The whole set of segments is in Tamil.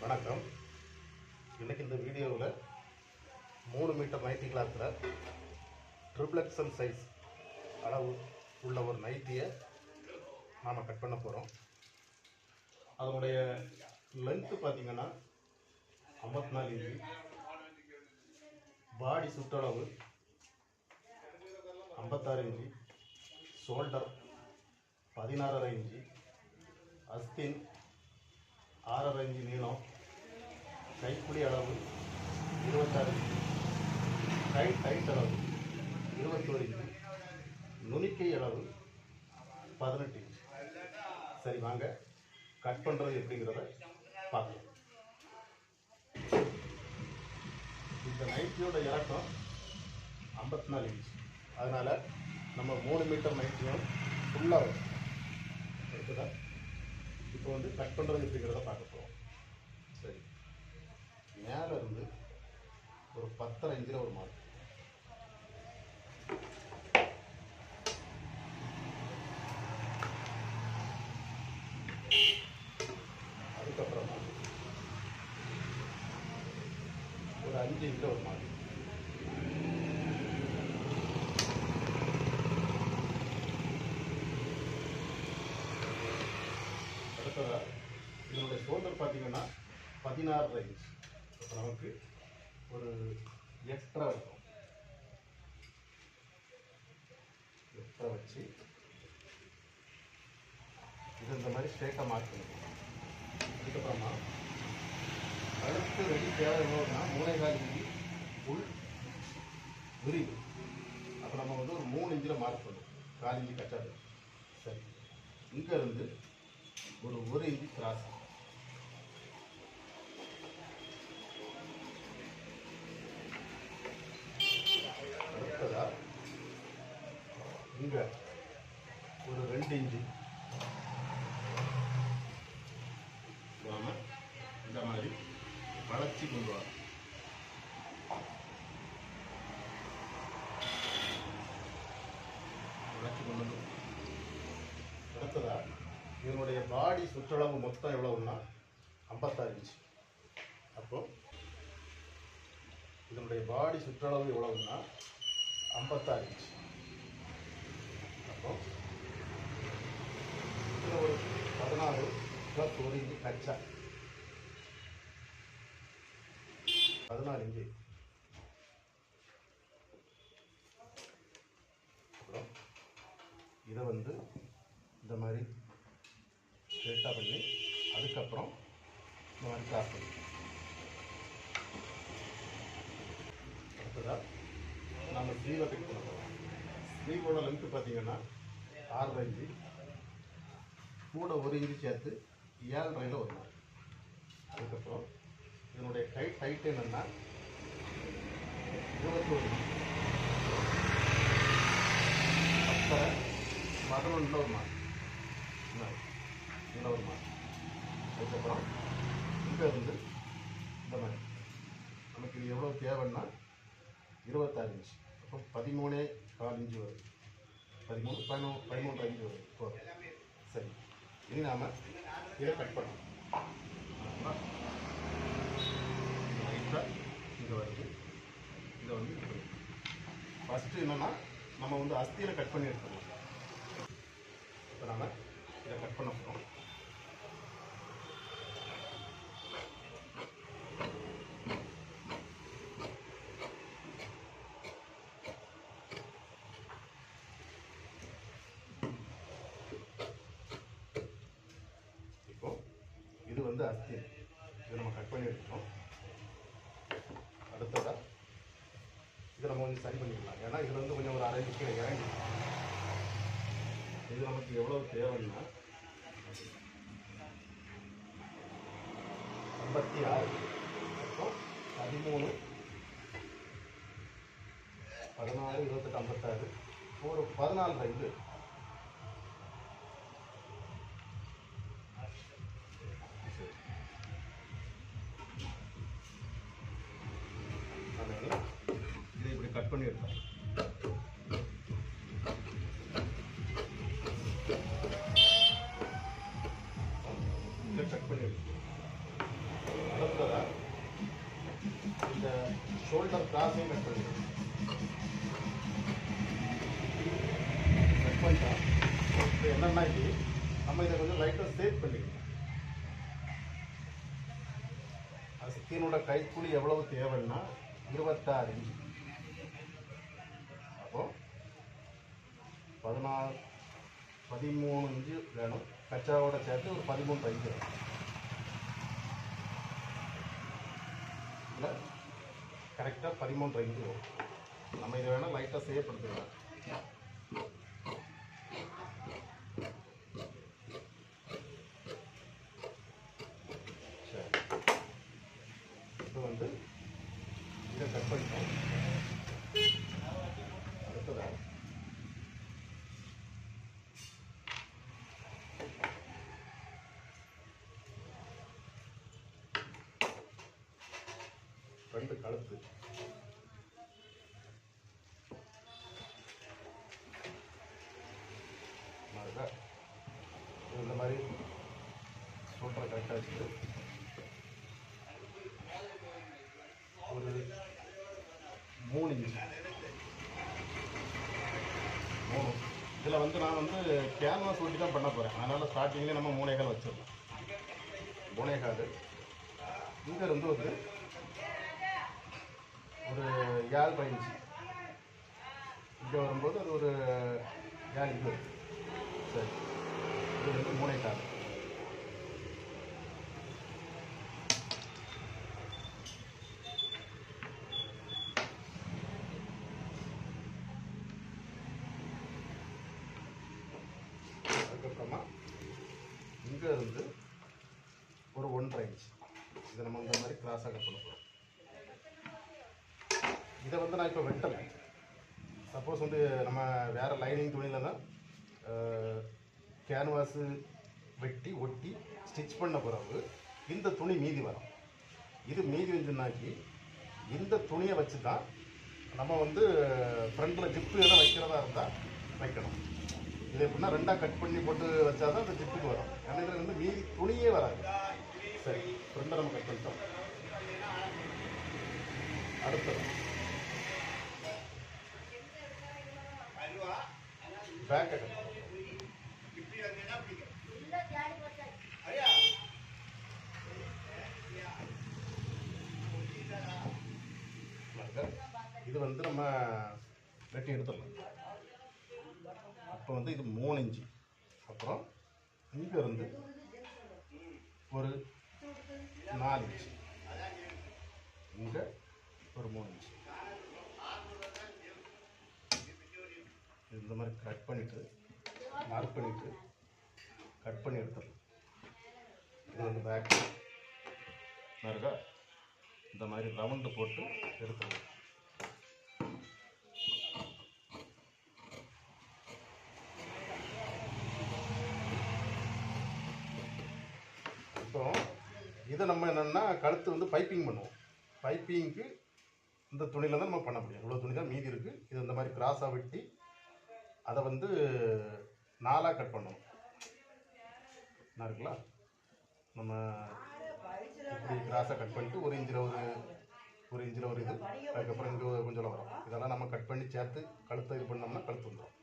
வணக்கம். இன்னைக்கு இந்த வீடியோவில் 3 மீட்டர் நைட்டி கிளாத்தில் ட்ரிபிள் எக்ஸல் சைஸ் அளவு உள்ள ஒரு நைட்டியை நாம் கட் பண்ண போகிறோம். அதனுடைய லென்த்து பார்த்திங்கன்னா 54 இன்ச்சு, பாடி சுற்றளவு 56 இன்ச்சு, ஷோல்டர் 16.5 இன்ச்சு, அஸ்தின் 6.5 இன்ச்சு நீளம், கைக்குழி அளவு 26 இன்ச்சு, டைட் அளவு 21 இன்ச்சு, நுனிக்கை அளவு 18 இன்ச்சு. சரி, வாங்க கட் பண்ணுறது எப்படிங்கிறத பார்க்கலாம். இந்த நைட்டியோட இறக்கம் 54 இன்ச்சு, அதனால் நம்ம 3 மீட்டர் நைட்டியும் ஃபுல்லாக இருக்குதா. இப்போ வந்து கட் பண்ணுறது எப்படிங்கிறத பார்க்க போகிறோம். சரி, மேலே இருந்து ஒரு 10.5 இன்ச்சில் ஒரு மார்க், அதுக்கப்புறமா ஒரு 5 இன்ச்சில் ஒரு மார்க், அடுத்ததாக இதனுடைய ஷோல்டர் பார்த்தீங்கன்னா 16.5 இன்ச். இப்போ நமக்கு ஒரு எக்ஸ்ட்ரா இருக்கும், எக்ஸ்ட்ரா வச்சு இது இந்த மாதிரி ஸ்ட்ரெயிட்டாக மார்க் பண்ணிக்கணும். அதுக்கப்புறமா அடுத்து ரெடி தேவை எவ்வளோன்னா 3.25 இன்ச்சு உள் விரிவு. அப்போ நம்ம வந்து ஒரு 3 இன்ச்சில் மார்க் பண்ணுவோம், 4 இன்ச்சு கட்டாது. சரி, இங்கேருந்து ஒரு 1 இன்ச்சு கிராஸ், அடுத்ததா இங்கே ஒரு 2 இன்ச்சு நாம இந்த மாதிரி வளைச்சி கொண்டு வரோம். வளைச்சி கொண்டு வந்து அடுத்ததா இதனுடைய பாடி சுற்றளவு மொத்தம் எவ்வளவுன்னா 56 இன்ச்சு. அப்போ இதனுடைய பாடி சுற்றளவு எவ்வளவுன்னா 56 இன்ச்சு. அப்போ இதில் ஒரு 16 + 1 இன்ச்சு கச்சா 14 இன்ச்சு. அப்புறம் இதை வந்து இந்த மாதிரி ஸ்ட்ரெயிட்டாக பண்ணி அதுக்கப்புறம் இந்த மாதிரி கிராஸ் பண்ணி அடுத்ததாக நம்ம ஸ்லீவை கட் பண்ண போகிறோம். ஸ்லீவோட லென்த்து பார்த்தீங்கன்னா 6.5 இன்ச்சு, கூட 1 இன்ச்சு சேர்த்து 7.5 ஒரு நாள். அதுக்கப்புறம் இதனுடைய டைட் என்னென்னா 21 இன்ச்சு, 11 ஒரு மார்க், இதில் ஒரு மார்க். அதுக்கப்புறம் இங்கே இருந்து இந்த மாதிரி நமக்கு இது எவ்வளோ தேவைன்னா 26 இன்ச்சு. அப்போ 13.25 இன்ச்சு வரும், 13.5 இன்ச்சு வரும் போதும். சரி, இனி நாம் இதை கட் பண்ணணும். லைட்டாக இங்கே வருது, இதை வந்து இது பண்ணி ஃபஸ்ட்டு என்னென்னா நம்ம வந்து அஸ்தியில் கட் பண்ணி எடுத்துக்கலாம். இப்போ நம்ம இதை கட் பண்ண போகிறோம். இப்போ இது வந்து அஸ்தி, இதை நம்ம கட் பண்ணி எடுத்துக்கோம். அடுத்ததாக இதை நம்ம கொஞ்சம் சரி பண்ணிக்கலாம், ஏன்னா இதில் வந்து கொஞ்சம் ஒரு 1/2 இன்ச்சு கீழே இறங்கி. இது நமக்கு எவ்வளோ தேவைன்னா 56. அப்போ 13, 16, 28, 56 ஒரு 14.5. இதை இப்படி கட் பண்ணி எடுத்தோம். இதை கட் பண்ணி எடுத்தோம். கிராஸையும் கட் பண்ணிடுவோம். கட் பண்ணிட்டோம். இப்போ என்னென்னா இது நம்ம இதை கொஞ்சம் லைட்டாக சேவ் பண்ணிக்கணும். அஸ்தினோட கைக்கூலி எவ்வளவு தேவைன்னா 26 இன்ச்சு. அப்போ 13 இன்ச்சு வேணும். கச்சாவோட சேர்த்து ஒரு 13 இன்ச்சு வேணும். இதில் கரெக்டாக 13 இன்ச்சு வரும். நம்ம இதை வேணால் லைட்டாக சேவ் பண்ணுறோம். சரி, இப்போ வந்து இதை கட் பண்ணிட்டோம். அடுத்ததாக ரெண்டு கழுத்து இந்த மாதிரி சூப்பராக கரெக்டாக வச்சுட்டு ஒரு 3 இன்ச்சு 3. இதில் வந்து நான் வந்து கேன்வாஸ் ஒட்டி தான் பண்ண போகிறேன். அதனால் ஸ்டார்டிங்லேயே நம்ம 3 கால் வச்சிடலாம். 3 கால் இங்கே இருந்து வந்து ஒரு 7 இன்ச்சு இங்கே வரும்போது அது ஒரு 7 இன்ச்சு வரும். சரி, இது வந்து 3 கால். அதுக்கப்புறமா இங்கே இருந்து ஒரு 1.5 இன்ச்சு இதை நம்ம இந்த மாதிரி கிராஸாக கட் பண்ண போகிறோம். இதை வந்து நான் இப்போ வெட்டலை. சப்போஸ் வந்து நம்ம வேறு லைனிங் துணியில் தான் கேன்வாஸு வெட்டி ஒட்டி ஸ்டிச் பண்ண பிறகு இந்த துணி மீதி வரும். இது மீதி வந்துனாக்கி இந்த துணியை வச்சு தான் நம்ம வந்து ஃப்ரண்டில் ஜிப்பு எல்லாம் வைக்கிறதா இருந்தால் வைக்கணும். இது எப்படின்னா 2ஆக கட் பண்ணி போட்டு வச்சா தான் அந்த ஜிப்புக்கு வரும். ஏன்னா இதில் வந்து மீதி துணியே வராது. சரி, ஃப்ரண்டை நம்ம கட் பண்ணிட்டோம். அடுத்தது பேக்கை கட் பண்ணுவோம். இது வந்து நம்ம வெட்டி எடுத்துடலாம். இப்போ வந்து இது 3 இன்ச்சு. அப்புறம் இங்கே இருந்து ஒரு 4 இன்ச்சு, இங்கே ஒரு 3 இன்ச்சு இந்த மாதிரி கட் பண்ணிவிட்டு மார்க் பண்ணிவிட்டு கட் பண்ணி எடுத்துடலாம். இது வந்து பேக் இருக்கா, இந்த மாதிரி ரவுண்டு போட்டு எடுத்துடலாம். இப்போ இதை நம்ம என்னென்னா கழுத்து வந்து பைப்பிங் பண்ணுவோம். பைப்பிங்க்கு இந்த துணியில் தான் நம்ம பண்ண முடியும். இவ்வளோ துணி தான் மீதி இருக்குது. இது இந்த மாதிரி கிராஸாக வெட்டி அதை வந்து 4ஆக கட் பண்ணணும். என்ன இருக்குல்ல, நம்ம இப்படி கிராஸாக கட் பண்ணிட்டு ஒரு இன்ச்சில் ஒரு இது, அதுக்கப்புறம் இங்கே கொஞ்சம் வரும். இதெல்லாம் நம்ம கட் பண்ணி சேர்த்து கழுத்தை இது பண்ணோம்னா கழுத்து வந்துடும்.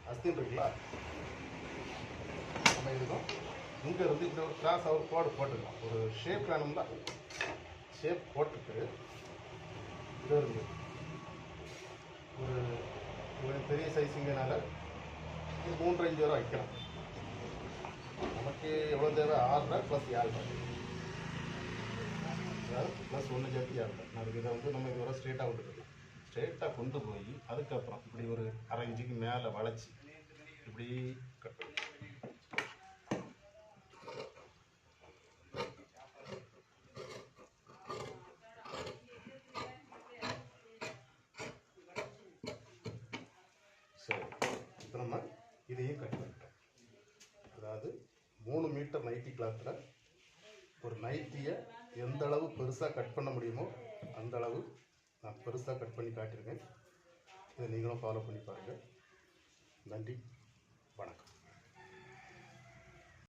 அஸ்தின் இருக்குல்ல, நம்ம இதுக்கும் இங்கே இருந்து இப்படி ஒரு கிராஸாக ஒரு கோடு போட்டுக்கலாம். ஒரு ஷேப் வேணும்ல, ஷேப் போட்டுட்டு இது இருந்து ஒரு பெரிய சைஸுங்கனால இது 3.5 இன்ச்சு வரை வைக்கலாம். நமக்கு எவ்வளோ தேவை 6.5 + 7, அதாவது +1 சேர்த்து 7. நான் இதை வந்து நம்ம இது வரை ஸ்ட்ரெயிட்டாக விட்டுக்கலாம். ஸ்ட்ரெயிட்டாக கொண்டு போய் அதுக்கப்புறம் இப்படி ஒரு 1/2 இன்ச்சுக்கு மேலே வளைச்சி இப்படி கட் பண்ணி சரி, இப்போ நம்ம இதையும் கட் பண்ணிட்டோம். அதாவது 3 மீட்டர் நைட்டி கிளாத்தில் ஒரு நைட்டியை எந்த அளவு பெருசாக கட் பண்ண முடியுமோ அந்த அளவு நான் பெருசாக கட் பண்ணி காட்டியிருக்கேன். இதை நீங்களும் ஃபாலோ பண்ணி பாருங்கள். நன்றி, வணக்கம்.